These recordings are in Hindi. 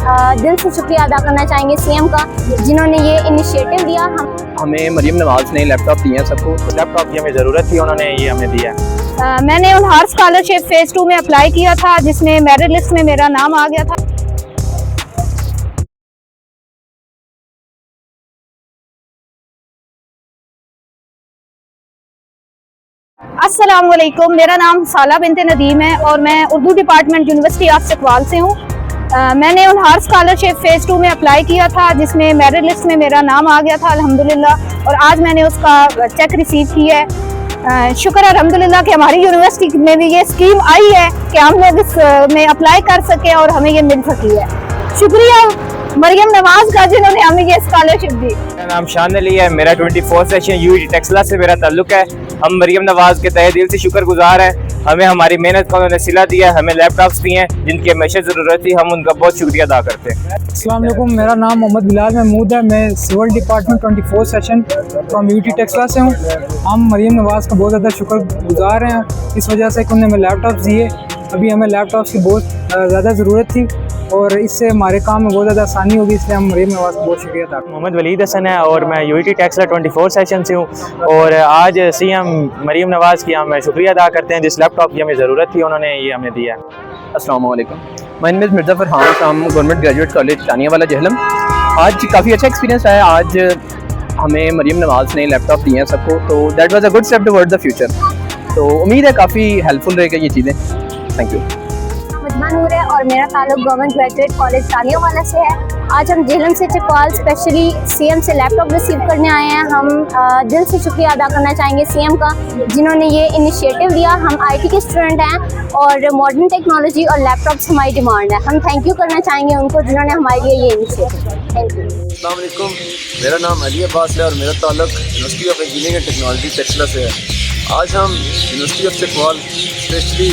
दिल से शुक्रिया अदा करना चाहेंगे सीएम का, जिन्होंने ये इनिशिएटिव दिया। हमें मरियम नवाज ने लैपटॉप दिए हैं सबको। लैपटॉप की हमें ज़रूरत थी, उन्होंने ये हमें दिया। मैंने उल्हार स्कॉलरशिप फेज़ 2 में अप्लाई किया था, जिसमें मेरिट लिस्ट में मेरा नाम आ गया था। अस्सलाम वालेकुम, मेरा नाम साला बिनते नदीम है और मैं उर्दू डिपार्टमेंट यूनिवर्सिटी ऑफ सकवाल से हूँ। मैंने उल्हार स्कॉलरशिप फेज़ 2 में अप्लाई किया था, जिसमें मेरिट लिस्ट में मेरा नाम आ गया था अल्हम्दुलिल्लाह, और आज मैंने उसका चेक रिसीव किया है। शुक्र है अल्हम्दुलिल्लाह कि हमारी यूनिवर्सिटी में भी ये स्कीम आई है कि हम लोग इसमें अप्लाई कर सकें और हमें ये मिल सकी है। शुक्रिया मरियम नवाज का, जिन्होंने हमें ये स्कॉलरशिप दी। मेरा नाम शान अली है, मेरा 24 सेशन यूईटी टेक्सला से मेरा ताल्लुक है। हम मरियम नवाज के तहे दिल से शुक्रगुजार हैं। हमें हमारी मेहनत का उन्होंने सिला दिया, हमें लैपटॉप्स दिए हैं जिनकी हमेशा ज़रूरत थी। हम उनका बहुत शुक्रिया अदा करते हैं। अस्सलाम वालेकुम, मेरा नाम मोहम्मद बिलाल महमूद है। मैं civil department 24 session from UT Taxila से हूँ। हम मरियम नवाज का बहुत ज़्यादा शुक्रगुजार हैं इस वजह से कि उन्होंने हमें लैपटॉप्स दिए। अभी हमें लैपटॉप्स की बहुत ज़्यादा ज़रूरत थी और इससे हमारे काम में बहुत ज़्यादा आसानी होगी, इसलिए हम मरियम नवाज को बहुत शुक्रिया था। मोहम्मद वलीद हसन है और मैं यूईटी टेक्सला 24 सेशन से हूँ और आज सीएम मरियम नवाज की हम शुक्रिया अदा करते हैं। जिस लैपटॉप की हमें ज़रूरत थी उन्होंने ये हमें दिया। अस्सलाम वालेकुम, my name is Mirza Farhan from government graduate college Taniyawala Jhelum. आज काफ़ी अच्छा एक्सपीरियंस है। आज हमें मरियम नवाज ने लैपटॉप दिए हैं सबको, तो that was a good step toward the future. तो उम्मीद है काफ़ी हेल्पफुल रहेगा ये चीज़ें। Thank you. नूर है और मेरा ताल्लुक गवर्नमेंट ग्रेजुएट कॉलेज तानियावाला से है। आज हम जेहलम से चकवाल स्पेशली सीएम से लैपटॉप रिसीव करने आए हैं। हम दिल से शुक्रिया अदा करना चाहेंगे सीएम का, जिन्होंने ये इनिशिएटिव दिया। हम आईटी के स्टूडेंट हैं और मॉडर्न टेक्नोलॉजी और लैपटॉप्स हमारी डिमांड है। हम थैंक यू करना चाहेंगे उनको, जिन्होंने हमारे लिए ये इनिशिएटिव। Thank you. अस्सलाम वालेकुम, मेरा नाम अली अब्बास है और मेरा ताल्लुक university of engineering and technology Taxila से है। आज हम university of Chakwal specially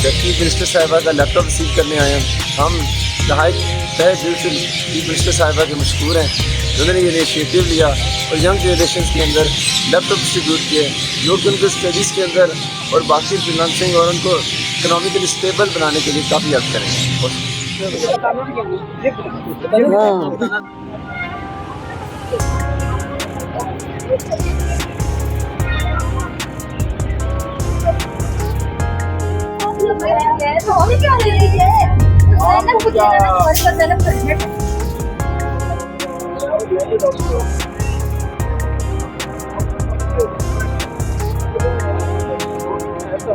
chief minister साहिबा का लैपटॉप रिसीव करने आए हैं। हम तहे दिल से चीफ मिनिस्टर साहिबा के मशहूर हैं, जिन्होंने ये इनिशिएटिव लिया और यंग जनरेशन के अंदर लैपटॉप डिस्ट्रीब्यूट किए, जो कि उनको स्टडीज़ के अंदर और बाकी फ्रीलांसिंग और उनको इकनॉमिकली स्टेबल बनाने के लिए काफ़ी हेल्प करेंगे। तो हमें क्या ले रही है? तो